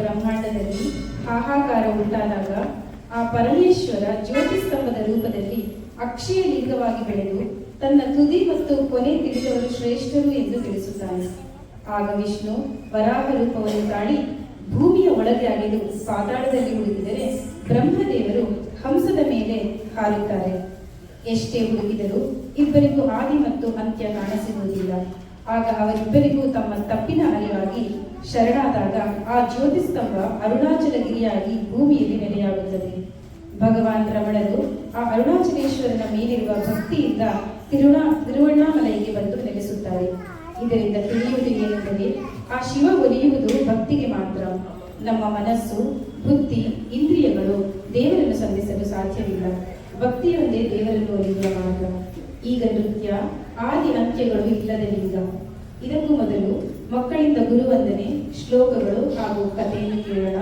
ಬ್ರಹ್ಮಾಂಡದಲ್ಲಿ ಹಾಹಾಕಾರ ಉಂಟಾದಾಗ ಆ ಪರಮೇಶ್ವರ ಜ್ಯೋತಿಸ್ತಂಭದ ರೂಪದಲ್ಲಿ ಅಕ್ಷಯ ಲಿಂಗವಾಗಿ ಬೆಳೆದು ತನ್ನ ತುದಿ ಮತ್ತು ಕೊನೆ ತಿಳಿದವರು ಶ್ರೇಷ್ಠರು ಎಂದು ತಿಳಿಸುತ್ತಾನೆ. ಆಗ ವಿಷ್ಣು ವರಾಹ ರೂಪವನ್ನು ತಾಳಿ ಭೂಮಿಯ ಒಳಗೆ ಅಗೆದು ಪಾತಾಳದಲ್ಲಿ ಹುಡುಕಿದರೆ ಬ್ರಹ್ಮದೇವರು ಹಂಸದ ಮೇಲೆ ಹಾರುತ್ತಾರೆ. ಎಷ್ಟೇ ಹುಡುಕಿದರೂ ಇಬ್ಬರಿಗೂ ಆದಿ ಮತ್ತು ಅಂತ್ಯ ಕಾಣಸಿಗುವುದಿಲ್ಲ. ಆಗ ಅವರಿಬ್ಬರಿಗೂ ತಮ್ಮ ತಪ್ಪಿನ ಅರಿವಾಗಿ ಶರಣಾದಾಗ ಆ ಜ್ಯೋತಿಸ್ತಂಭ ಅರುಣಾಚಲಗಿರಿಯಾಗಿ ಭೂಮಿಯಲ್ಲಿ ನೆಲೆಯಾಗುತ್ತದೆ. ಭಗವಾನ್ ರಮಣರು ಆ ಅರುಣಾಚಲೇಶ್ವರನ ಮೇಲಿರುವ ಭಕ್ತಿಯಿಂದ ತಿರುವಣ್ಣಾಮಲೈಗೆ ಬಂದು ನೆಲೆಸುತ್ತಾರೆ. ಇದರಿಂದ ತಿಳಿಯುವುದು ಏನೆಂದರೆ ಆ ಶಿವ ಒಲಿಯುವುದು ಭಕ್ತಿಗೆ ಮಾತ್ರ. ನಮ್ಮ ಮನಸ್ಸು, ಬುದ್ಧಿ, ಇಂದ್ರಿಯಗಳು ದೇವರನ್ನು ಸಂಧಿಸಲು ಸಾಧ್ಯವಿಲ್ಲ. ಭಕ್ತಿಯೊಂದೇ ದೇವರನ್ನು ಒಲಿಯುವ ಮಾರ್ಗ. ಈಗ ನೃತ್ಯ ಆದಿ ಅಂತ್ಯಗಳು ಇಲ್ಲದ ಲಿಂಗ. ಇದಕ್ಕೂ ಮೊದಲು ಮಕ್ಕಳಿಂದ ಗುರುವಂದನೆ, ಶ್ಲೋಕಗಳು ಹಾಗೂ ಕಥೆಯನ್ನು ಕೇಳೋಣ.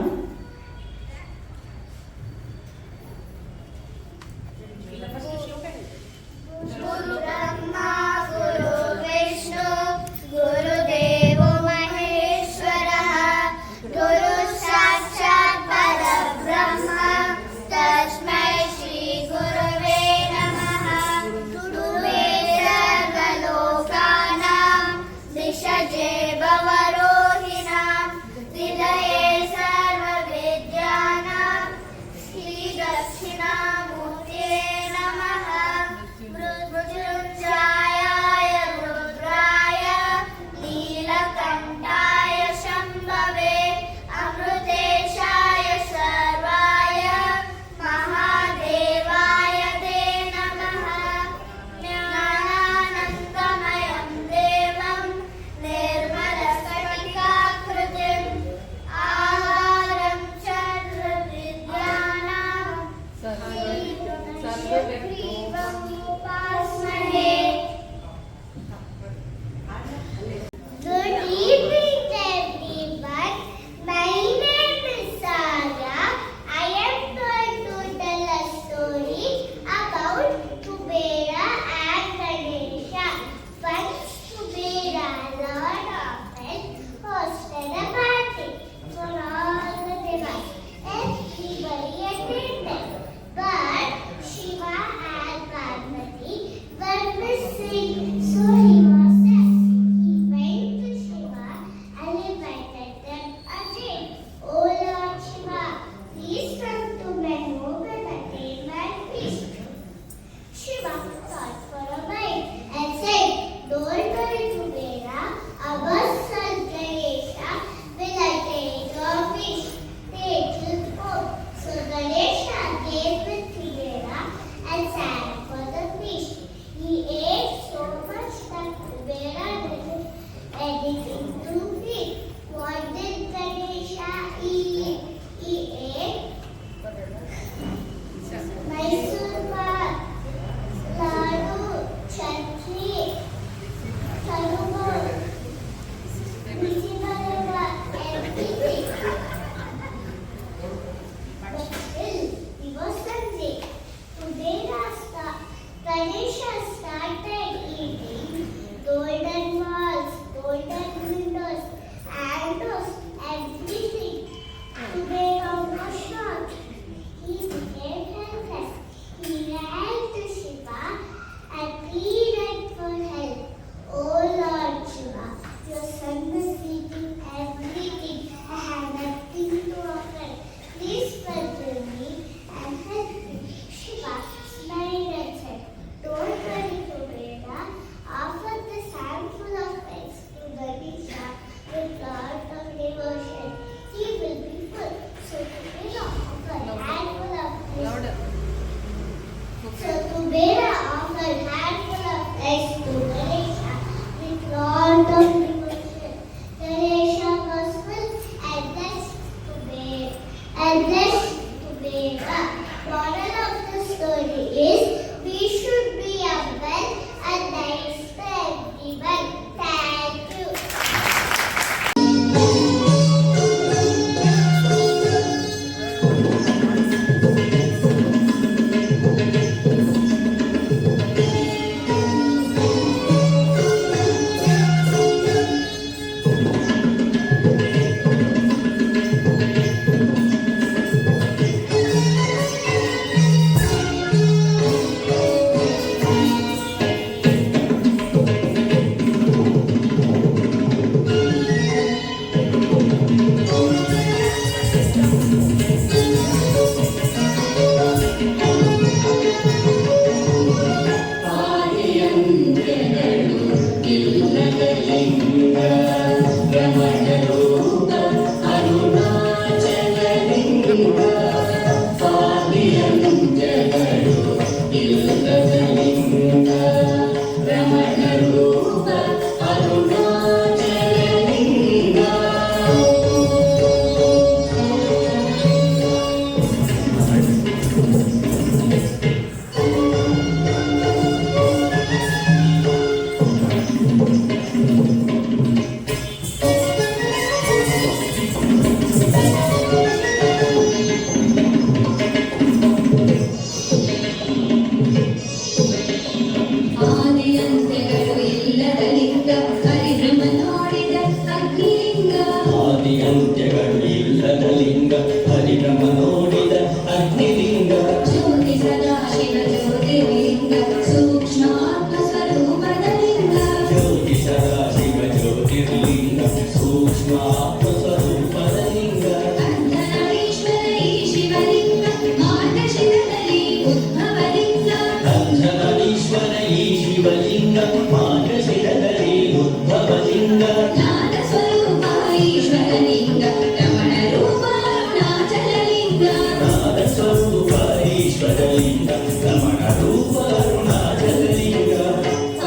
ಇಲ್ಲದ ಲಿಂಗ ಹರಿಬ್ರಹ್ಮ ನೋಡಿದ ಅಗ್ನಿಲಿಂಗ ಜ್ಯೋತಿ ಸದಾ ಶಿವ ಜ್ಯೋತಿರ್ಲಿಂಗ ಸೂಕ್ಷ್ಮ ಆತ್ಮ ಸ್ವರೂಪದ ಲಿಂಗ ಜ್ಯೋತಿ ಸದಾ ಶಿವ ಜ್ಯೋತಿರ್ಲಿಂಗ ಸೂಕ್ಷ್ಮ ಆತ್ಮ ಸ್ವರೂಪದ ಲಿಂಗ ಅಂಧನಾರೀಶ್ವರ ಈ ಶಿವಲಿಂಗ ಮಾರ್ಗಶಿರದಲ್ಲಿ ಉದ್ಭವಲಿಂಗ ಅಂಧನಾರೀಶ್ವರ ಈ ಶಿವಲಿಂಗ ಮಾರ್ಗಶಿರದಲ್ಲಿ ಉದ್ಭವಲಿಂಗ ನಾದ ಸ್ವರೂಪ ಈಶ್ವರಲಿಂಗ ರಮಣ ರೂಪ ಅರುಣಾಚಲಲಿಂಗ ನಾದ ಸ್ವರೂಪ ಈಶ್ವರಲಿಂಗ ರಮಣ ರೂಪ ಅರುಣಾಚಲಲಿಂಗ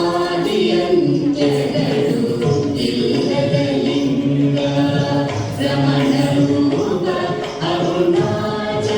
ಆದಿಯಂತ್ಯಗಳು ಇಲ್ಲದ ಲಿಂಗ ರಮಣ ರೂಪ ಅರುಣಾಚಲಲಿಂಗ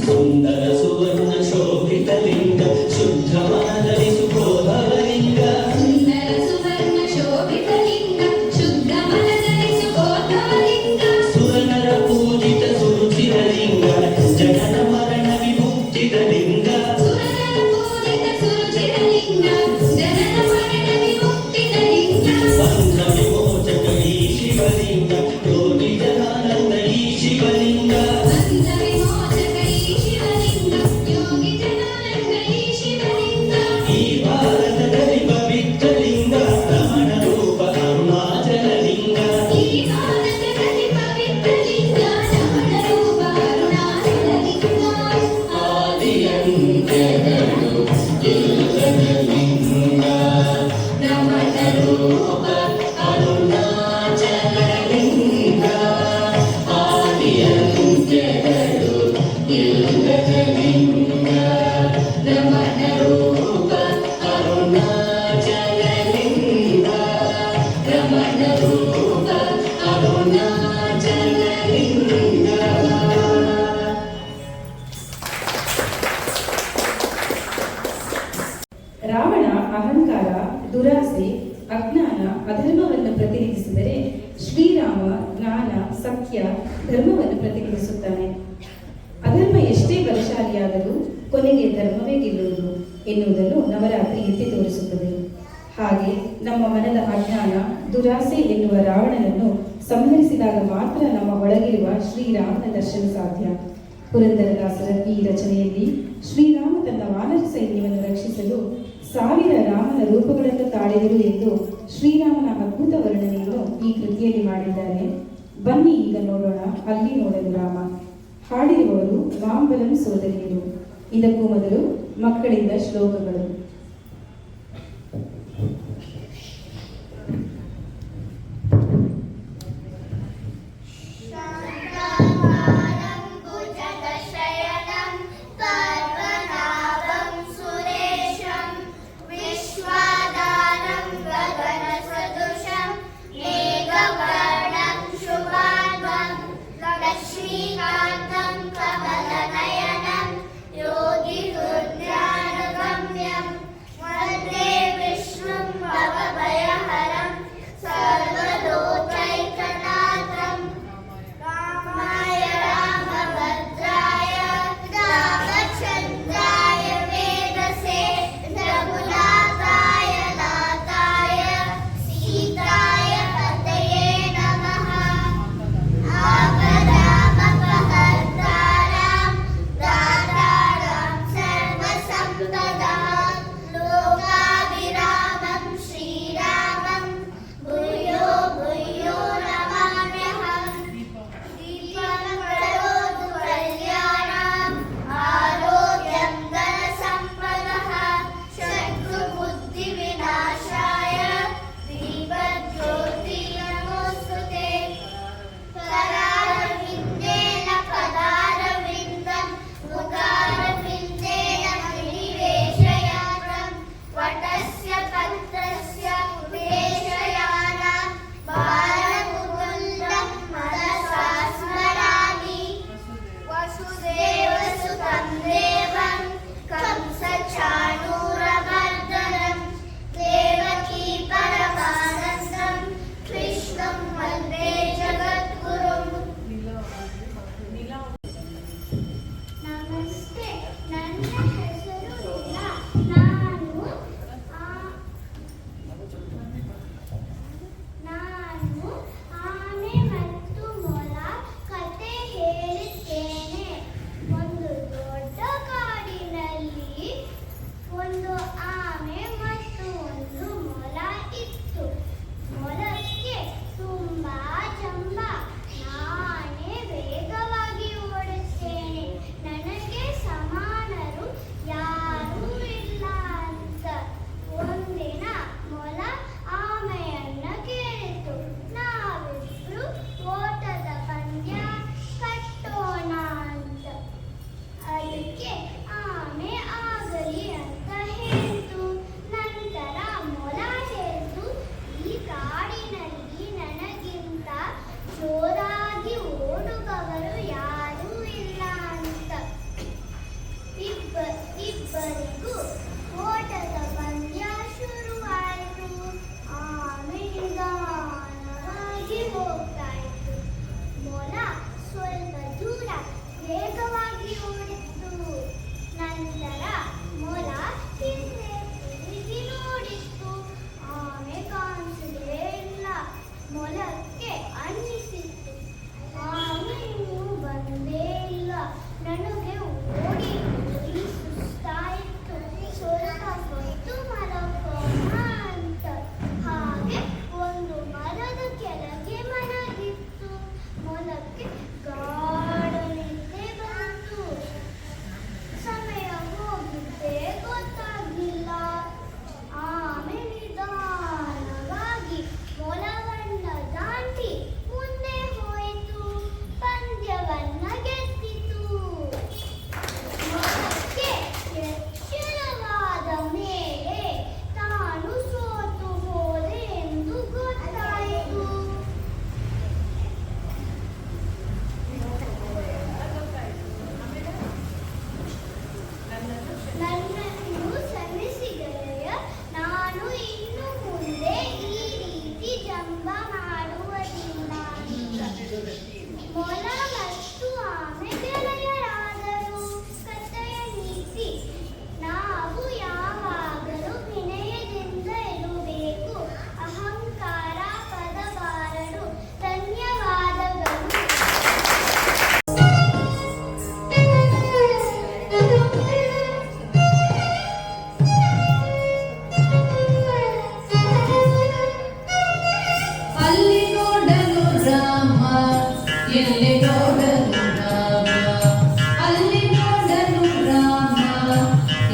ಸುಂದರ ಸುವರ್ಣ ಶೋಭಿತ ಲಿಂಗ ಶುದ್ಧ ಮಾನಲಿ ಸುಬೋಧವಲಿಂಗ ಸುಂದರ ಸುವರ್ಣ ಶೋಭಿತ ಲಿಂಗ ಶುದ್ಧ ಮನದಲ್ಲಿ ಸುಬೋಧವಲಿಂಗ ಸುರನರ ಪೂಜಿತ ಸುರುಚಿರ ಲಿಂಗ ಜನನ ಮರಣ ವಿಮುಕ್ತಿದ ಲಿಂಗ ಸುರನರ ಪೂಜಿತ ಸುರುಚಿರಲಿಂಗ ಜನನ ಮರಣ ವಿಮುಕ್ತಿದ ಲಿಂಗ ಬಂಧ ವಿಮೋಚಕ ಈ ಶಿವಲಿಂಗ ಯೋಗಿ ಜನಾನಂದ ಈ ಶಿವಲಿಂಗ ಬಂಧ ವಿಮೋಚಕ ಈ ಶಿವಲಿಂಗ ಯೋಗಿ ಜನಾನಂದ ಈ ಶಿವಲಿಂಗ ಈ ಭಾರತದಲ್ಲಿ ಪವಿತ್ರ ಲಿಂಗ ರಮಣ ರೂಪ ಅರುಣಾಚಲಲಿಂಗ ಈ ಭಾರತದಲ್ಲಿ ಪವಿತ್ರ ಲಿಂಗ ರಮಣ ರೂಪ ಅರುಣಾಚಲಲಿಂಗ ಆದಿಯಂತ್ಯಗಳು ಇಲ್ಲದ ಲಿಂಗ ರಮಣ ರೂಪ ಅರುಣಾಚಲಲಿಂಗ ಆದಿಯಂತ್ಯಗಳು ಇಲ್ಲದ ಲಿಂಗ ರಮಣ ರೂಪ ಅರುಣಾಚಲಲಿಂಗ ರಮಣ ರೂಪ ಅರುಣಾಚಲಲಿಂಗ ರಾವಣ ಅಹಂಕಾರ, ದುರಾಸೆ, ಅಜ್ಞಾನ, ಅಧರ್ಮವನ್ನು ಪ್ರತಿನಿಧಿಸಿದರೆ ಶ್ರೀರಾಮ ಜ್ಞಾನ, ಸತ್ಯ, ಧರ್ಮವನ್ನು ಪ್ರತಿನಿಧಿಸುತ್ತಾನೆ. ಅಧರ್ಮ ಎಷ್ಟೇ ಬಲಶಾಲಿಯಾದರೂ ಕೊನೆಗೆ ಧರ್ಮವೇ ಗೆಲ್ಲುವುದು ಎನ್ನುವುದನ್ನು ನವರಾತ್ರಿ ಎತ್ತಿ ತೋರಿಸುತ್ತದೆ. ಹಾಗೆ ನಮ್ಮ ಮನದ ಅಜ್ಞಾನ, ದುರಾಸೆ ಎನ್ನುವ ರಾವಣನನ್ನು ಸಂಹರಿಸಿದಾಗ ಮಾತ್ರ ನಮ್ಮ ಒಳಗಿರುವ ಶ್ರೀರಾಮನ ದರ್ಶನ ಸಾಧ್ಯ. ಪುರಂದರದಾಸರ ಈ ರಚನೆಯಲ್ಲಿ ಶ್ರೀರಾಮ ತನ್ನ ವಾನರ ಸೈನ್ಯವನ್ನು ರಕ್ಷಿಸಲು 1000 ರಾಮನ ರೂಪಗಳನ್ನು ತಾಳಿದರು ಎಂದು ಶ್ರೀರಾಮನ ಅದ್ಭುತ ವರ್ಣನೆಯನ್ನು ಈ ಕೃತಿಯಲ್ಲಿ ಮಾಡಿದ್ದಾರೆ. ಬನ್ನಿ ಈಗ ನೋಡೋಣ ಅಲ್ಲಿ ನೋಡಲು ರಾಮ. ಹಾಡಿರುವವರು ಮಾಂಬಲಂ ಸೋದರಿಯರು. ಇದಕ್ಕೂ ಮೊದಲು ಮಕ್ಕಳಿಂದ ಶ್ಲೋಕಗಳು. भुजगशयनं पद्मनाभं सुरेशं विश्वाधारं गगनसदृशं मेघवर्णं शुभाङ्गं लक्ष्मीकान्तं कमलनयनं योगिहृद्यानगम्यं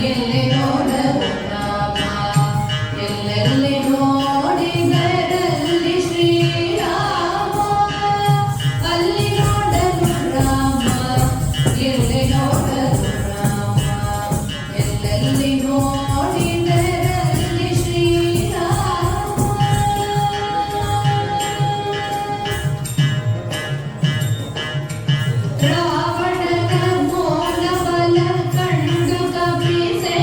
ಎಲ್ಲಿ ನೋಡಲು ರಾಮ ಎಲ್ಲೆಲ್ಲಿ ನೋಡಿದರಲ್ಲಿ ಶ್ರೀರಾಮ ಅಲ್ಲಿ ನೋಡಲು ರಾಮ ಎಲ್ಲಿ ನೋಡಲು ರಾಮ ಎಲ್ಲೆಲ್ಲಿ ನೋಡಿದರಲ್ಲಿ ಶ್ರೀರಾಮ ರಾವಣನ ಮೋಲ ಬಲ ಕಂಡು ಕಪಿಸೆ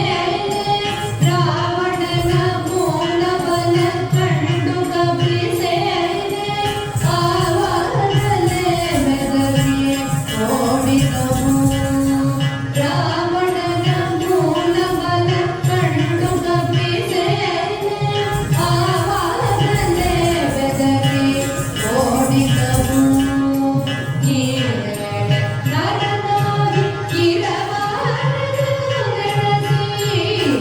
ರಾವಣನ ಮೋಲ ಬಲ ಕಂಡು ಕಪಿಸೆ ಆವಾಗಲೇ ಬೆದರಿ ಓಡಿದವು ರಾವಣನ ಮೂಲ ಬಲ ಕಂಡು ಕಪಿಸೆ ಆವಾಗಲೇ ಬೆದರಿ ಓಡಿದವು ಈ ವೇಳೆ ನರನಾಗಿ ಇರಬಾರದು ಗೆಳತಿ ಈ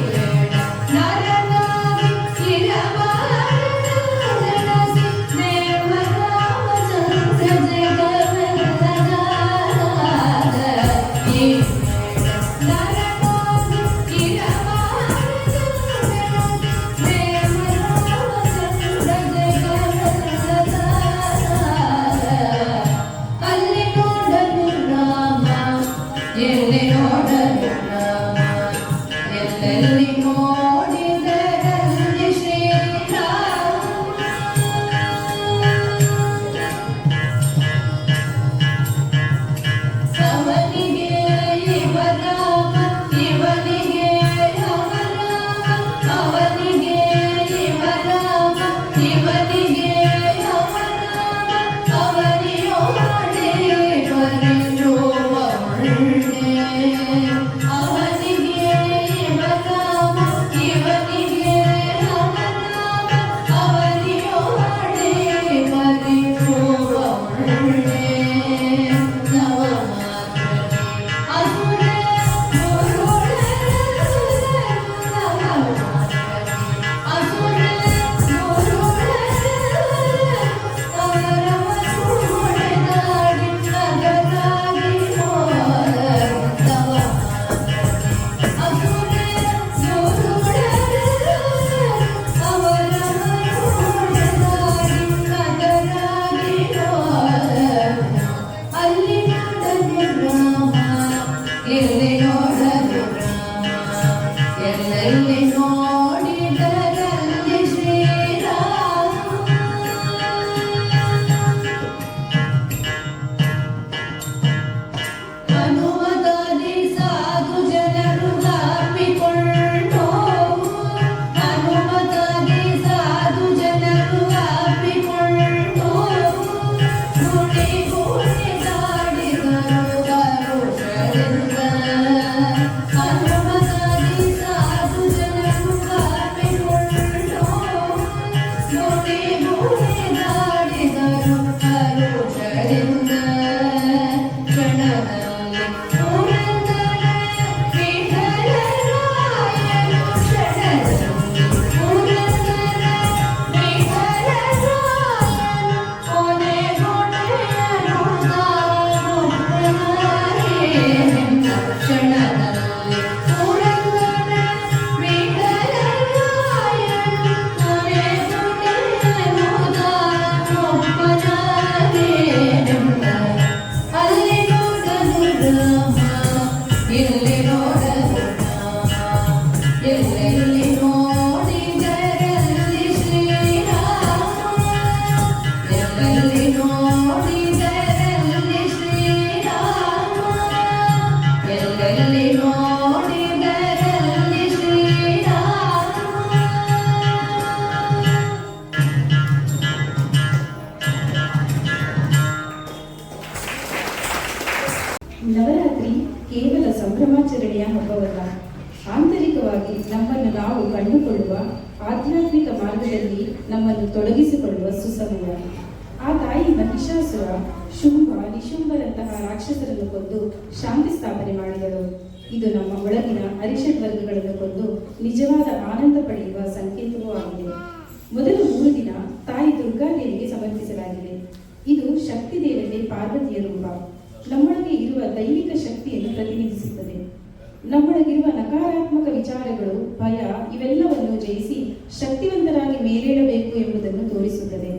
ವೇಳೆ ನರನಾಗಿ ಇರಬಾರದು ಗೆಳತಿ ದೇವರಾಮಚಂದ್ರ ಜಗವೆಲ್ಲದಾದ ಈ ವೇಳೆ ನರನಾಗಿ ಇರಬಾರದು ಗೆಳತಿ ದೇವರಾಮಚಂದ್ರ ಜಗವೆಲ್ಲದಾದ ಅಲ್ಲಿ ನೋಡಲು ರಾಮ ಎಲ್ಲಿ ನೋಡಲು ರಾಮ ಎಲ್ಲೆಲ್ಲಿ ನೋಡಿದರಲ್ಲಿ ಶ್ರೀರಾಮ ಅವನಿಗೆ ಇವರಾಮ ಇವನಿಗೆ ಅವರಾಮ ಅವನಿಗೆ ಇವರಾಮ ಇವನಿಗೆ ಅವರಾಮ ಅವನಿಯೋಡೆ ಬರೆಯುವ ಒಳ್ಳೆ ಅವನಿಗೆ ಇವರಾಮ ಇವನಿಗೆ ಅವರಾಮ ಅವನಿಯೋಡೆ ಬರೆಯುವ ಒಳ್ಳೆ ಅಸುರೆ ಅಲ್ಲಿ ನೋಡಲು ರಾಮ ಎಲ್ಲಿ ನೋಡಲು ರಾಮ ಎಲ್ಲೆಲ್ಲಿ ನೋಡಿದರಲ್ಲಿ ಶ್ರೀರಾಮ ಹನುಮದಾದಿ ಸಾಧು ಜನರು ಗಾಪಿಕೊಂಡು ಹನುಮದಾದಿ ಸಾಧು ಜನರು ಗಾಪಿಕೊಂಡು ಗುಡಿ ಗುಡಿ ದಾಡಿದರು ಗರುಷರಿಂದ ಹನುಮದಾದಿ ಸಾಧು ಜನರು ಗಾಪಿಕೊಂಡು ಗುಡಿ ಗುಡಿ ದಾಡಿದರು ಗರುಷರಿಂದ ಕ್ಷಣದಲ್ಲಿ ಪುರಂದರ ವಿಠಲರಾಯನು ಕ್ಷಣದಲ್ಲಿ ಪುರಂದರ ವಿಠಲರಾಯನು ಕೊನೆಗೊಡೆಯನು ತಾನು ಪ್ರಣಾರಿಯಿಂದ ಕ್ಷಣದಲ್ಲಿ ಪುರಂದರ ವಿಠಲರಾಯನು ಕೊನೆಗೊಡೆಯನು ತಾನು ಪ್ರಣಾರಿಯಿಂದ ಅಲ್ಲಿ ನೋಡಲು ರಾಮ ಇಲ್ಲಿ ನೋಡಲು ರಾಮ ಎಲ್ಲೆಲ್ಲಿ ನೋಡಿದರಲ್ಲಿ ಶ್ರೀರಾಮ ಎಲ್ಲೆಲ್ಲಿ ನೋಡಿದರಲ್ಲಿ ಶ್ರೀರಾಮ ಎಲ್ಲೆಲ್ಲಿ ನೋಡಿದರಲ್ಲಿ ಶ್ರೀರಾಮ ನವರಾತ್ರಿ ಕೇವಲ ಸಂಭ್ರಮಾಚರಣೆಯ ಹಬ್ಬವಲ್ಲ, ಆಂತರಿಕವಾಗಿ ನಮ್ಮನ್ನು ನಾವು ಕಂಡುಕೊಳ್ಳುವ ಆಧ್ಯಾತ್ಮಿಕ ಮಾರ್ಗದಲ್ಲಿ ನಮ್ಮನ್ನು ತೊಡಗಿಸಿಕೊಳ್ಳುವ ಸುಸಮಯ. ಆ ತಾಯಿ ಮಹಿಷಾಸುರ, ಶುಂಭ, ನಿಶುಂಭರಂತಹ ರಾಕ್ಷಸರನ್ನು ಕೊಂದು ಶಾಂತಿ ಸ್ಥಾಪನೆ ಮಾಡಿದಳು. ಇದು ನಮ್ಮ ಒಳಗಿನ ಅರಿಷಡ್ ವರ್ಗಗಳನ್ನು ಕೊಂದು ನಿಜವಾದ ಆನಂದ ಪಡೆಯುವ ಸಂಕೇತವೂ ಆಗಿದೆ. ಮೊದಲ 3 ದಿನ ತಾಯಿ ದುರ್ಗಾದೇವಿಗೆ ಸಮರ್ಪಿಸಲಾಗಿದೆ. ಇದು ಶಕ್ತಿ ದೇವತೆ ಪಾರ್ವತಿಯ ರೂಪ, ನಮ್ಮೊಳಗೆ ಇರುವ ದೈವಿಕ ಶಕ್ತಿಯನ್ನು ಪ್ರತಿನಿಧಿಸುತ್ತದೆ. ನಮ್ಮೊಳಗಿರುವ ನಕಾರಾತ್ಮಕ ವಿಚಾರಗಳು, ಭಯ ಇವೆಲ್ಲವನ್ನು ಜಯಿಸಿ ಶಕ್ತಿವಂತರಾಗಿ ಮೇಲೇಳಬೇಕು ಎಂಬುದನ್ನು ತೋರಿಸುತ್ತದೆ.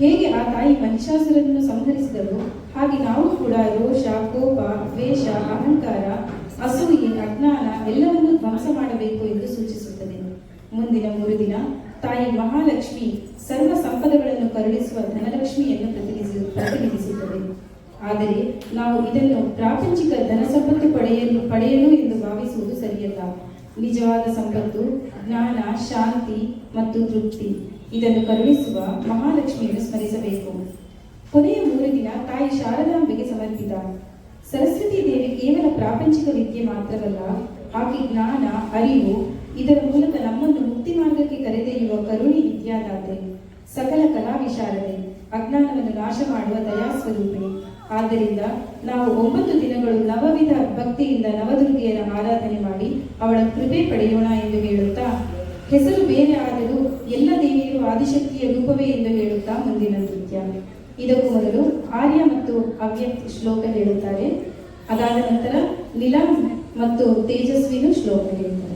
ಹೇಗೆ ಆ ತಾಯಿ ಮಹಿಷಾಸುರನನ್ನು ಸಂಹರಿಸಿದಳು, ಹಾಗೆ ನಾವು ಕೂಡ ರೋಷ, ಕೋಪ, ದ್ವೇಷ, ಅಹಂಕಾರ, ಅಸೂಯೆ, ಅಜ್ಞಾನ ಎಲ್ಲವನ್ನೂ ಧ್ವಂಸ ಮಾಡಬೇಕು ಎಂದು ಸೂಚಿಸುತ್ತದೆ. ಮುಂದಿನ 3 ದಿನ ತಾಯಿ ಮಹಾಲಕ್ಷ್ಮಿ ಸರ್ವ ಸಂಪದಗಳನ್ನು ಕರುಣಿಸುವ ಧನಲಕ್ಷ್ಮಿಯನ್ನು ಪ್ರತಿನಿಧಿಸುತ್ತದೆ. ಆದರೆ ನಾವು ಇದನ್ನು ಪ್ರಾಪಂಚಿಕ ಧನ ಸಂಪತ್ತು ಪಡೆಯಲು ಎಂದು ಭಾವಿಸುವುದು ಸರಿಯಲ್ಲ. ನಿಜವಾದ ಸಂಪತ್ತು ಜ್ಞಾನ, ಶಾಂತಿ ಮತ್ತು ತೃಪ್ತಿ. ಇದನ್ನು ಕರುಣಿಸುವ ಮಹಾಲಕ್ಷ್ಮಿಯನ್ನು ಸ್ಮರಿಸಬೇಕು. ಕೊನೆಯ 3 ದಿನ ತಾಯಿ ಶಾರದಾಂಬೆಗೆ ಸಮರ್ಪಿತ. ಸರಸ್ವತಿ ದೇವಿ ಕೇವಲ ಪ್ರಾಪಂಚಿಕ ವಿದ್ಯೆ ಮಾತ್ರವಲ್ಲ, ಆಕೆ ಜ್ಞಾನ, ಅರಿವು, ಇದರ ಮೂಲಕ ನಮ್ಮನ್ನು ಮುಕ್ತಿ ಮಾರ್ಗಕ್ಕೆ ಕರೆದೊಯ್ಯುವ ಕರುಣಿ ವಿದ್ಯಾದಾತೆ, ಸಕಲ ಕಲಾ ವಿಶಾರದೆ, ಅಜ್ಞಾನವನ್ನು ನಾಶ ಮಾಡುವ ದಯಾಸ್ವರೂಪಿಣಿ. ಆದ್ದರಿಂದ ನಾವು 9 ದಿನಗಳು ನವವಿಧ ಭಕ್ತಿಯಿಂದ ನವದುರ್ಗೆಯರ ಆರಾಧನೆ ಮಾಡಿ ಅವಳ ಕೃಪೆ ಪಡೆಯೋಣ ಎಂದು ಹೇಳುತ್ತಾ, ಹೆಸರು ಬೇರೆ ಆದರೂ ಎಲ್ಲ ದೇವಿಯರು ಆದಿಶಕ್ತಿಯ ರೂಪವೇ ಎಂದು ಹೇಳುತ್ತಾ ಮುಂದಿನ ನೃತ್ಯ. ಇದಕ್ಕೂ ಮೊದಲು ಆರ್ಯ ಮತ್ತು ಅವ್ಯಕ್ತ ಶ್ಲೋಕ ಹೇಳುತ್ತಾರೆ. ಅದಾದ ನಂತರ ನಿಲಂ ಮತ್ತು ತೇಜಸ್ವಿನು ಶ್ಲೋಕ ಹೇಳ್ತಾರೆ.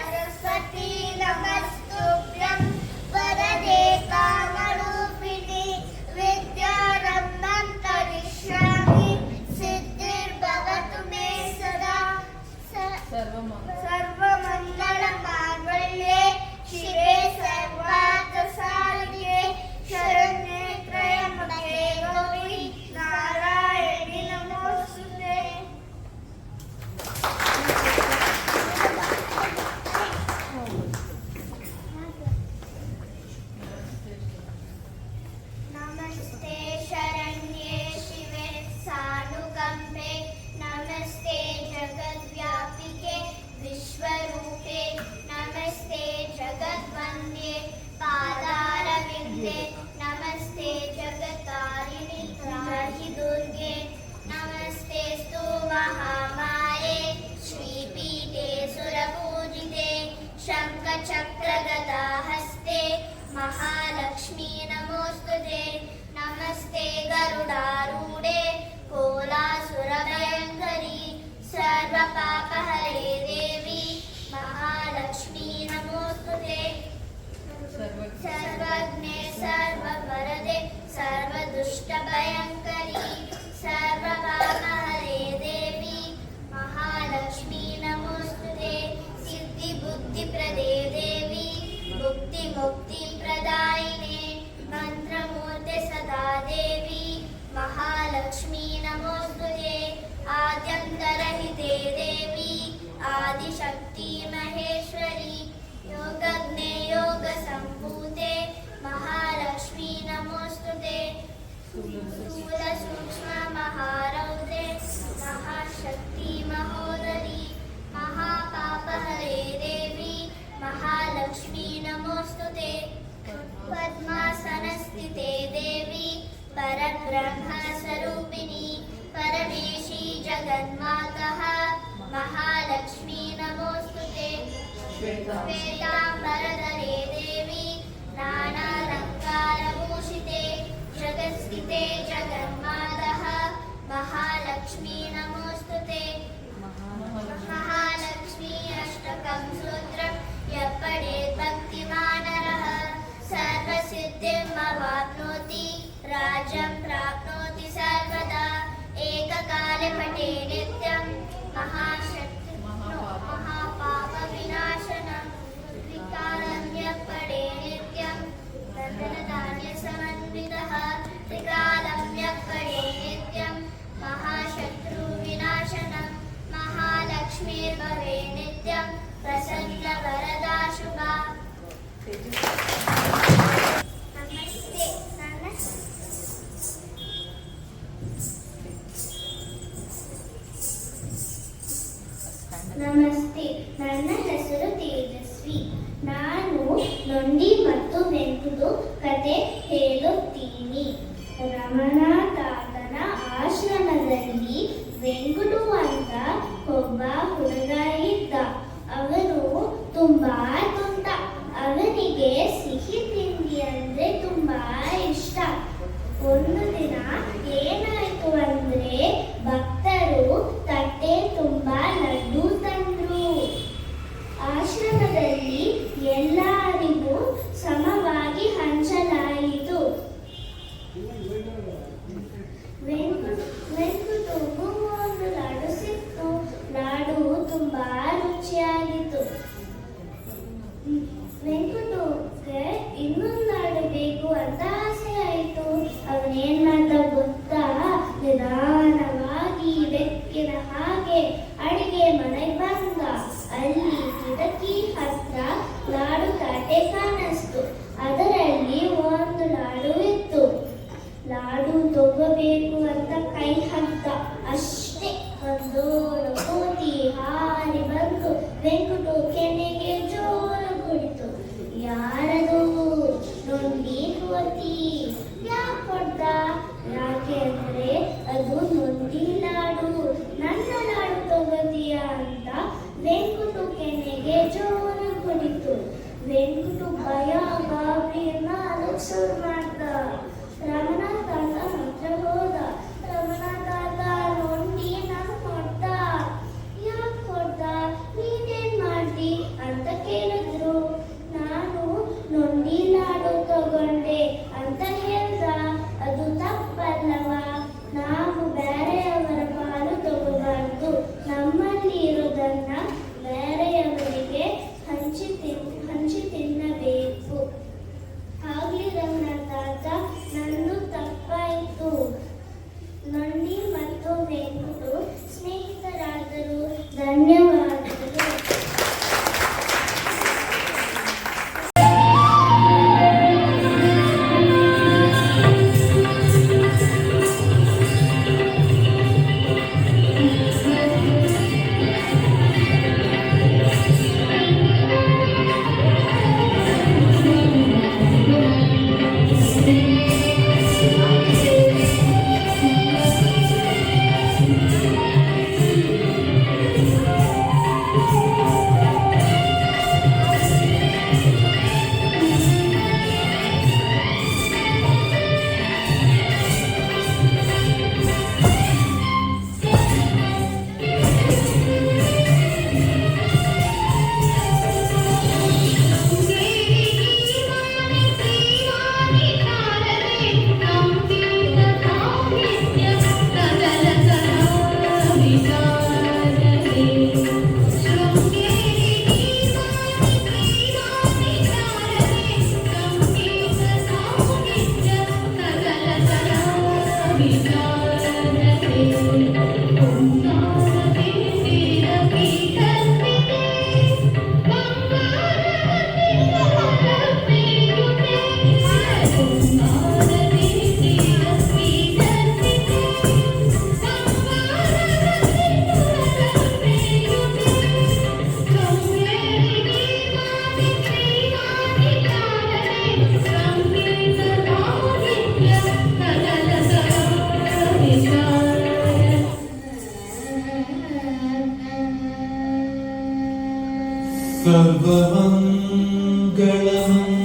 सरस्वती नमस्तुभ्यं वरदे कामरूपिणि विद्यारम्भं करिष्यामि सिद्धिर्भवतु मे सदा सर्वमङ्गलमाङ्गल्ये शिवे सर्वार्थसाधिके शरण्ये त्र्यम्बके गौरी नारायणि नमोस्तुते. नमस्ते शरण्ये शिवे सानुकंपे नमस्ते जगद्व्यापिके विश्वरूपे नमस्ते जगद्वन्द्ये पादारविन्दे नमस्ते जगत्तारिणि त्राहि दुर्गे नमस्ते स्तु महामाये श्रीपीठे सुरपूजिते शङ्खचक्रगदाहस्ते महालक्ष्मी नमोस्तुते. नमस्ते गरुडारूढे कोलासुरभयङ्करी सर्वपापहरे देवी महालक्ष्मी नमोस्तुते. सर्वज्ञे सर्ववरदे सर्वदुष्टभयङ्करी सर्वपापहरे देवी महालक्ष्मी नमोस्तुते. सिद्धिबुद्धिप्रदे देवी मुक्तिप्रदायिने मंत्रमूर्ते सदा देवी महालक्ष्मी नमोस्तुते. आद्यन्तरहिते देवी आदिशक्ति महेश्वरी योगज्ञे योगसम्भूते महालक्ष्मी नमोस्तुते. स्थूलसूक्ष्म महारौद्रे महाशक्ति महोदरी महापापहरे देवी महालक्ष्मी नमोस्तुते. पद्मासनस्थिते देवी परब्रह्म स्वरूपिणी परमेशी जगन्मातः महालक्ष्मी नमोस्तुते. श्वेताम्बरधरे देवी नानालङ्कारभूषिते जगत्स्थिते जगन्मातः महालक्ष्मी नमोस्तुते. महालक्ष्मी अष्टकं सूत्रं यः पठेत् भक्तिमानरः सर्वसिद्धिमवाप्नोति राज्यं प्राप्नोति सर्वदा. एककाले पठे नित्यं महापापविनाशनं त्रिकालं यः पठे नित्यं धनधान्यसमन्वितः त्रिकालं यः पठे नित्यं महाशत्रुविनाशनं महालक्ष्मीर्भवे नित्यं प्रसन्नवरदा शुभा. ನಮಸ್ತೆ, ನನ್ನ ಹೆಸರು ತೇಜಸ್ವಿ. ನಾನು ನೊಂದಿ ಮತ್ತು ಬೆಂಕುದು ಕತೆ ಹೇಳುತ್ತೀನಿ. ರಮಣತಾತನ ಆಶ್ರಮದಲ್ಲಿ ವೆಂಕಟು ಅಂತ ಒಬ್ಬ ಹುಡುಗ ಇದ್ದ. ಅವನು ತುಂಬಾ ತುಂಟ. ಅವನಿಗೆ ಸಿಹಿ ತಿಂಡಿ ಅಂದ್ರೆ ತುಂಬಾ ಇಷ್ಟ. ಒಂದು ದಿನ ಏನಾಯ್ತು ಅಂದ್ರೆ ಭಕ್ತರು ತಟ್ಟೆ ಅಭಿಯನ್ನ ಅದಕ್ಕೆ ಶುರು ಮಾಡ್ದ. ರಮಣ ತಾತ ಹತ್ರ ಹೋದ. ರಮಣ ತಾತ ನೋಡಿ ನಾನು ಕೊಡ್ದ. ಯಾಕೆ ಕೊಡ್ದ, ನೀನೇನ್ ಮಾಡ್ದಿ ಅಂತ ಕೇಳಿದ್ರು. ನಾನು ನೊಂಡಿ ಲಾಡು ತಗೊಂಡೆ ಅಂತ ಹೇಳ್ದ. ಅದು ತಪ್ಪಲ್ಲವ, ನಾವು ಬೇರೆಯವರ ಪಾಲು ತಗೋಬಾರ್ದು. ನಮ್ಮಲ್ಲಿ ಇರೋದನ್ನ ಬೇರೆಯವರಿಗೆ ಹಂಚಿ ತಿನ್ನಬೇಕು. ಆಗ್ಲಿ ರಮಣ ತಾತ, ನನ್ನದು ತಪ್ಪಾಯಿತು. ನೊಂಡಿ ಮತ್ತು ವೆಂಕಟು ಸ್ನೇಹಿತರಾದರು. ಧನ್ಯವಾದಗಳು.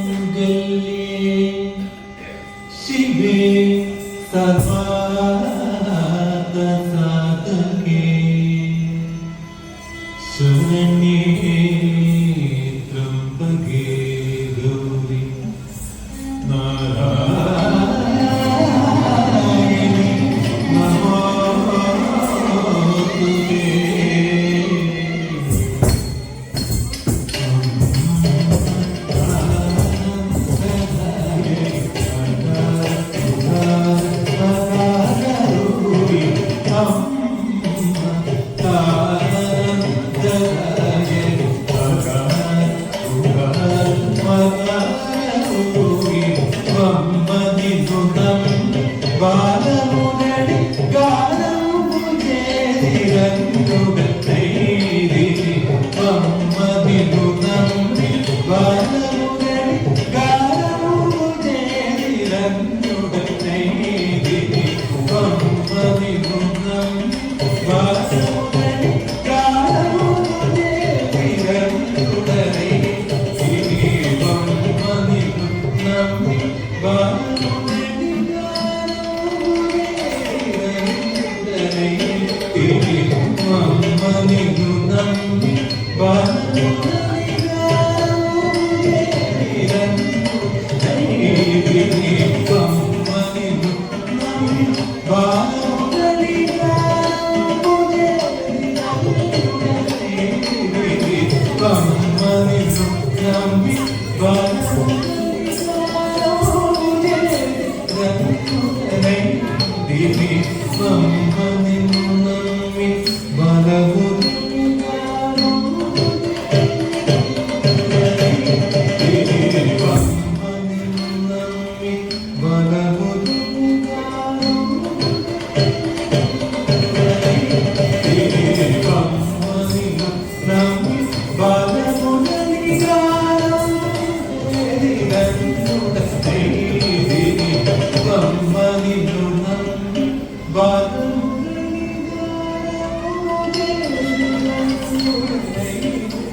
सर्वमङ्गलमङ्गल्ये शिवे सर्वार्थसाधके शरण्ये त्र्यम्बके गौरी नारायणी नमोस्तुते।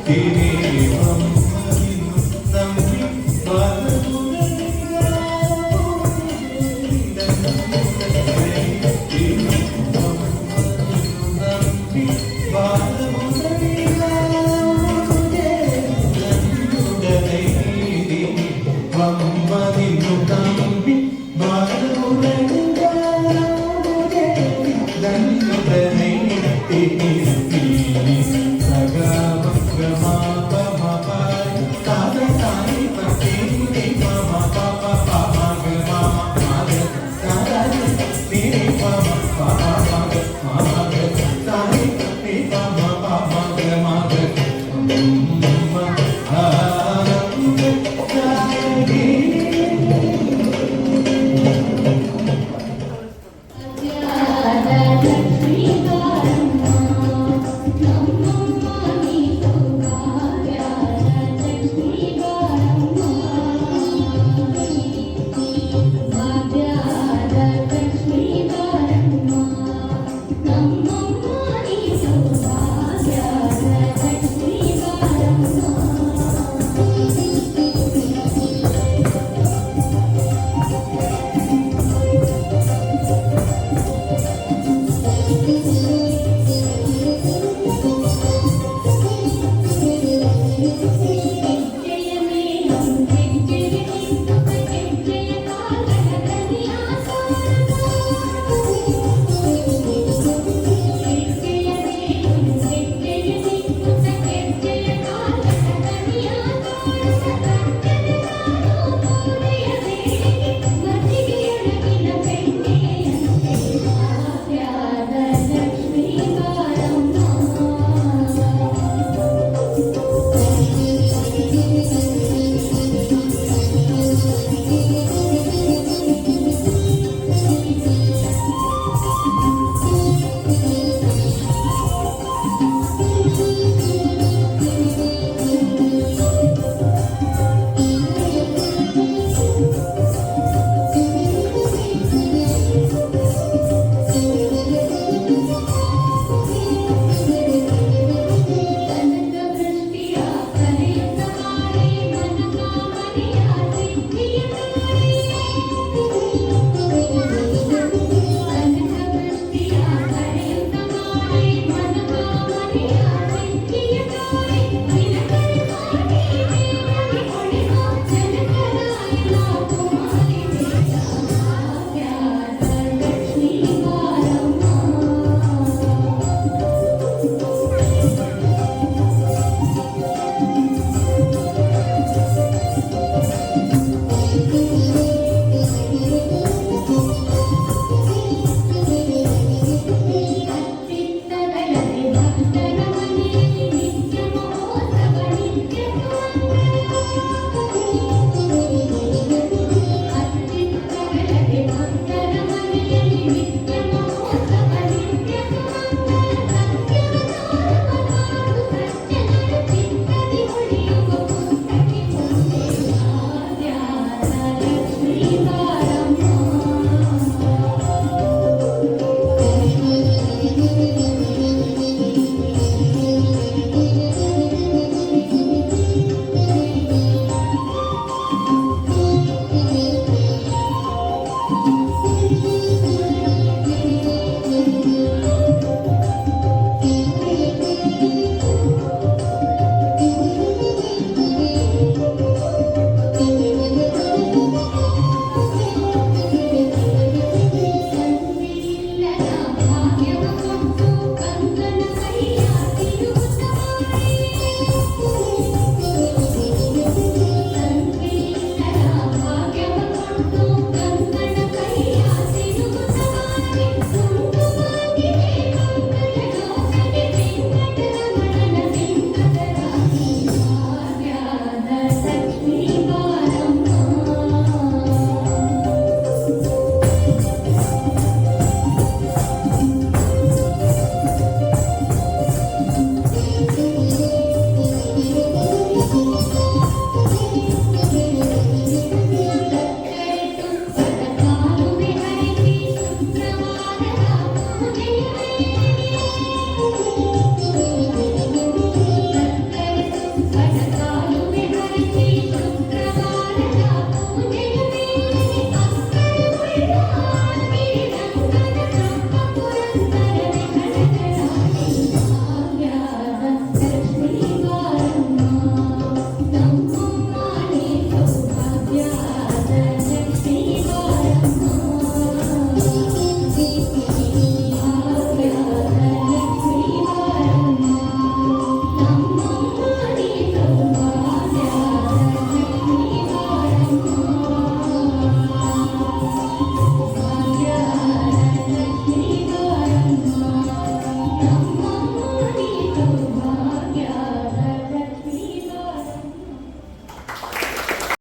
Give me one,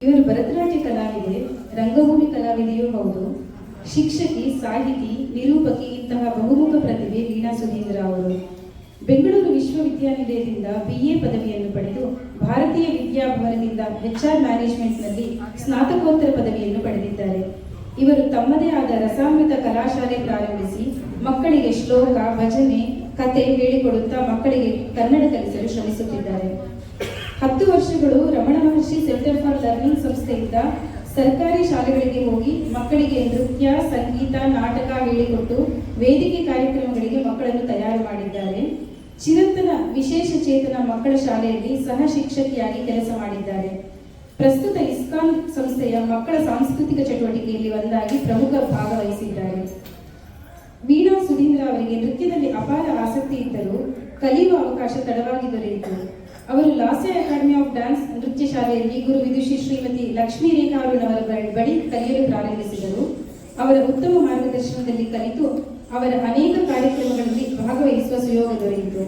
ಇವರು ಭರತನಾಟ್ಯ ಕಲಾವಿದೆ, ರಂಗಭೂಮಿ ಕಲಾವಿದೆಯೂ ಹೌದು. ಶಿಕ್ಷಕಿ, ಸಾಹಿತಿ, ನಿರೂಪಕಿ ಇಂತಹ ಬಹುಮುಖ ಪ್ರತಿಭೆ ವೀಣಾ ಸುಧೀಂದ್ರ ಅವರು. ಬೆಂಗಳೂರು ವಿಶ್ವವಿದ್ಯಾನಿಲಯದಿಂದ BA ಪದವಿಯನ್ನು ಪಡೆದು ಭಾರತೀಯ ವಿದ್ಯಾಭವನದಿಂದ HR ಮ್ಯಾನೇಜ್ಮೆಂಟ್ನಲ್ಲಿ ಸ್ನಾತಕೋತ್ತರ ಪದವಿಯನ್ನು ಪಡೆದಿದ್ದಾರೆ. ಇವರು ತಮ್ಮದೇ ಆದ ರಸಾಮೃತ ಕಲಾಶಾಲೆ ಪ್ರಾರಂಭಿಸಿ ಮಕ್ಕಳಿಗೆ ಶ್ಲೋಕ, ಭಜನೆ, ಕತೆ ಹೇಳಿಕೊಡುತ್ತಾ ಮಕ್ಕಳಿಗೆ ಕನ್ನಡ ಕಲಿಸಲು ಶ್ರಮಿಸುತ್ತಿದ್ದಾರೆ. 10 ವರ್ಷಗಳು ರಮಣ ಮಹರ್ಷಿ ಸೆಂಟರ್ ಫಾರ್ ಲರ್ನಿಂಗ್ ಸಂಸ್ಥೆಯಿಂದ ಸರ್ಕಾರಿ ಶಾಲೆಗಳಿಗೆ ಹೋಗಿ ಮಕ್ಕಳಿಗೆ ನೃತ್ಯ, ಸಂಗೀತ, ನಾಟಕ ಹೇಳಿಕೊಟ್ಟು ವೇದಿಕೆ ಕಾರ್ಯಕ್ರಮಗಳಿಗೆ ಮಕ್ಕಳನ್ನು ತಯಾರು ಮಾಡಿದ್ದಾರೆ. ಚಿರಂತನ ವಿಶೇಷ ಚೇತನ ಮಕ್ಕಳ ಶಾಲೆಯಲ್ಲಿ ಸಹ ಶಿಕ್ಷಕಿಯಾಗಿ ಕೆಲಸ ಮಾಡಿದ್ದಾರೆ. ಪ್ರಸ್ತುತ ಇಸ್ಕಾನ್ ಸಂಸ್ಥೆಯ ಮಕ್ಕಳ ಸಾಂಸ್ಕೃತಿಕ ಚಟುವಟಿಕೆಯಲ್ಲಿ ಒಂದಾಗಿ ಪ್ರಮುಖ ಭಾಗವಹಿಸಿದ್ದಾರೆ. ವೀಣಾ ಸುಧೀಂದ್ರ ಅವರಿಗೆ ನೃತ್ಯದಲ್ಲಿ ಅಪಾರ ಆಸಕ್ತಿ ಇದ್ದರೂ ಕಲಿಯುವ ಅವಕಾಶ ತಡವಾಗಿ ದೊರೆಯಿತು. ಅವರು ಲಾಸ್ಯ ಅಕಾಡೆಮಿ ಆಫ್ ಡ್ಯಾನ್ಸ್ ನೃತ್ಯ ಶಾಲೆಯಲ್ಲಿ ಗುರು ವಿದುಷಿ ಶ್ರೀಮತಿ ಲಕ್ಷ್ಮೀ ರೇಖಾ ಅವರ ಬಳಿ ಕಲಿಯಲು ಪ್ರಾರಂಭಿಸಿದರು. ಅವರ ಉತ್ತಮ ಮಾರ್ಗದರ್ಶನದಲ್ಲಿ ಕಲಿತು ಅವರ ಅನೇಕ ಕಾರ್ಯಕ್ರಮಗಳಲ್ಲಿ ಭಾಗವಹಿಸುವ ಸುಯೋಗ ದೊರೆಯಿತು.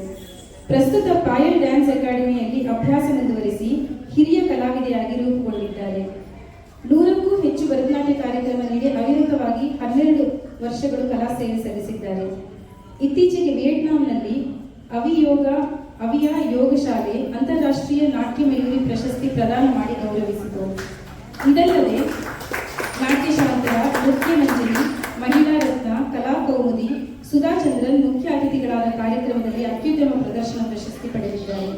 ಪ್ರಸ್ತುತ ಪಾಯಲ್ ಡ್ಯಾನ್ಸ್ ಅಕಾಡೆಮಿಯಲ್ಲಿ ಅಭ್ಯಾಸ ಮುಂದುವರಿಸಿ ಹಿರಿಯ ಕಲಾವಿದೆಯಾಗಿ ರೂಪುಗೊಂಡಿದ್ದಾರೆ. 100ಕ್ಕೂ ಹೆಚ್ಚು ಭರತನಾಟ್ಯ ಕಾರ್ಯಕ್ರಮಗಳಿಗೆ ಅವಿರತವಾಗಿ 12 ವರ್ಷಗಳು ಕಲಾ ಸೇವೆ ಸಲ್ಲಿಸಿದ್ದಾರೆ. ಇತ್ತೀಚೆಗೆ ವಿಯೆಟ್ನಾಂನಲ್ಲಿ ಅವಿಯಾ ಯೋಗ ಶಾಲೆ ಅಂತಾರಾಷ್ಟ್ರೀಯ ನಾಟ್ಯ ಮಯೂರಿ ಪ್ರಶಸ್ತಿ ಪ್ರದಾನ ಮಾಡಿ ಗೌರವಿಸಿತು. ಇದಲ್ಲದೆ ನಾಟ್ಯಶಾಸ್ತ್ರ, ನೃತ್ಯ ಮಂಜರಿ, ಮಹಿಳಾ ರತ್ನ, ಕಲಾ ಕೌಮುದಿ, ಸುಧಾ ಚಂದ್ರನ್ ಮುಖ್ಯ ಅತಿಥಿಗಳಾದ ಕಾರ್ಯಕ್ರಮದಲ್ಲಿ ಅತ್ಯುತ್ತಮ ಪ್ರದರ್ಶನ ಪ್ರಶಸ್ತಿ ಪಡೆದಿದ್ದಾರೆ.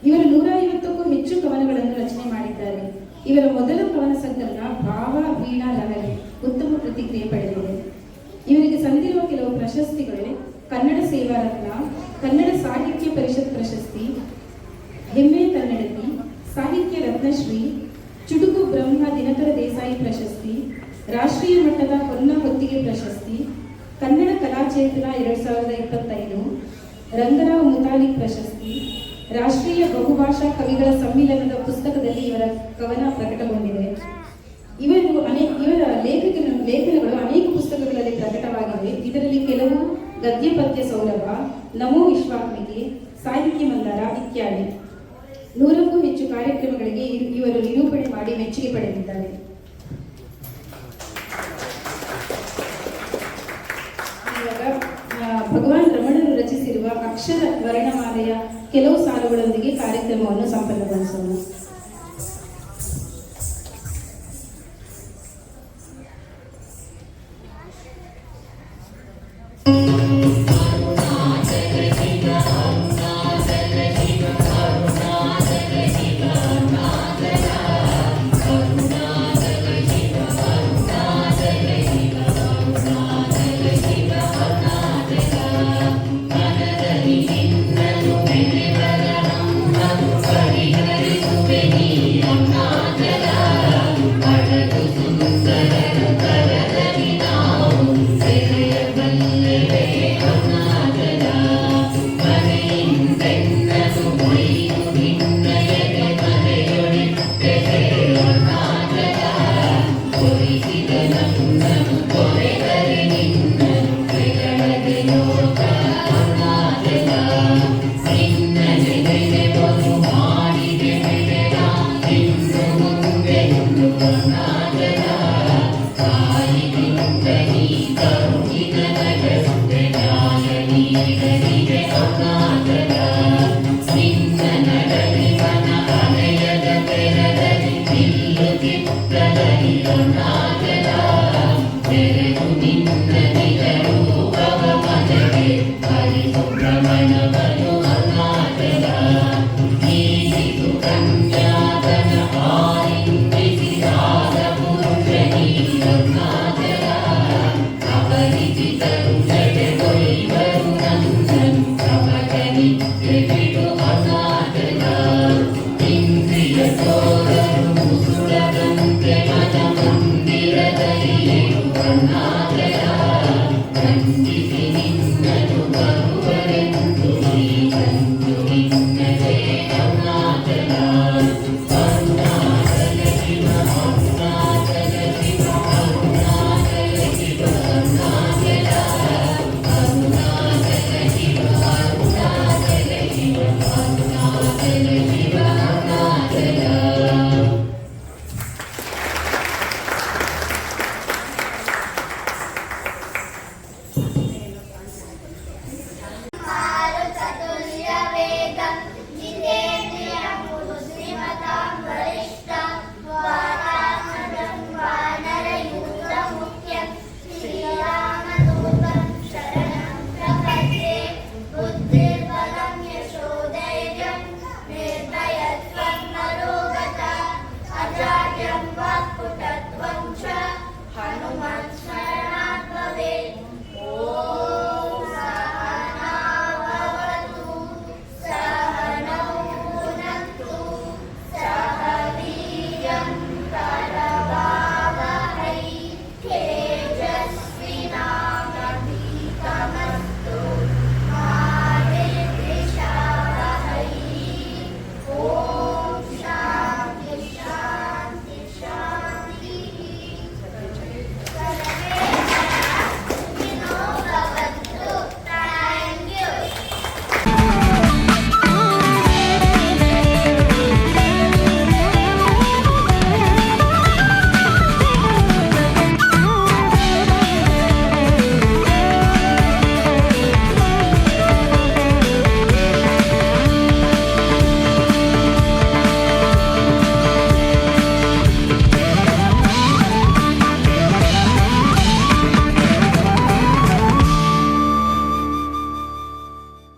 ಇವರು 150ಕ್ಕೂ ಹೆಚ್ಚು ಕವನಗಳನ್ನು ರಚನೆ ಮಾಡಿದ್ದಾರೆ. ಇವರ ಮೊದಲ ಕವನ ಸಂಕಲನ ಭಾವ ವೀಣಾ ಲಹರಿ ಉತ್ತಮ ಪ್ರತಿಕ್ರಿಯೆ ಪಡೆದಿದೆ. ಇವರಿಗೆ ಸಂದಿರುವ ಕೆಲವು ಪ್ರಶಸ್ತಿಗಳು: ಕನ್ನಡ ಸೇವಾ ರತ್ನ, ಕನ್ನಡ ಸಾಹಿತ್ಯ ಪರಿಷತ್ ಪ್ರಶಸ್ತಿ, ಹೆಮ್ಮೆಯ ಕನ್ನಡತಿ, ಸಾಹಿತ್ಯ ರತ್ನಶ್ರೀ, ಚುಟುಕು ಬ್ರಹ್ಮ ದಿನಕರ ದೇಸಾಯಿ ಪ್ರಶಸ್ತಿ, ರಾಷ್ಟ್ರೀಯ ಮಟ್ಟದ ಹೊನ್ನ ಹೊತ್ತಿಗೆ ಪ್ರಶಸ್ತಿ, ಕನ್ನಡ ಕಲಾಚೇತನ 2025, ರಂಗರಾವ್ ಮುತಾಲಿಕ್ ಪ್ರಶಸ್ತಿ, ರಾಷ್ಟ್ರೀಯ ಬಹುಭಾಷಾ ಕವಿಗಳ ಸಮ್ಮಿಲನದ ಪುಸ್ತಕದಲ್ಲಿ ಇವರ ಕವನ ಪ್ರಕಟಗೊಂಡಿದೆ. ಇವರ ಲೇಖನಗಳು ಅನೇಕ ಪುಸ್ತಕಗಳಲ್ಲಿ ಪ್ರಕಟವಾಗಿವೆ. ಇದರಲ್ಲಿ ಕೆಲವು ಗದ್ಯ ಪದ್ಯ ಸೌರಭ, ನಮೋ ವಿಶ್ವಾತ್ಮಿಕೆ, ಸಾಹಿತ್ಯ ಮಂದಾರ ಇತ್ಯಾದಿ. 100ಕ್ಕೂ ಹೆಚ್ಚು ಕಾರ್ಯಕ್ರಮಗಳಿಗೆ ಇವರು ನಿರೂಪಣೆ ಮಾಡಿ ಮೆಚ್ಚುಗೆ ಪಡೆದಿದ್ದಾರೆ. ಇವಾಗ ಭಗವಾನ್ ರಮಣರು ರಚಿಸಿರುವ ಅಕ್ಷರ ವರ್ಣಮಾಲೆಯ ಕೆಲವು ಸಾಲುಗಳೊಂದಿಗೆ ಕಾರ್ಯಕ್ರಮವನ್ನು ಸಂಪನ್ನಗೊಳಿಸೋಣ.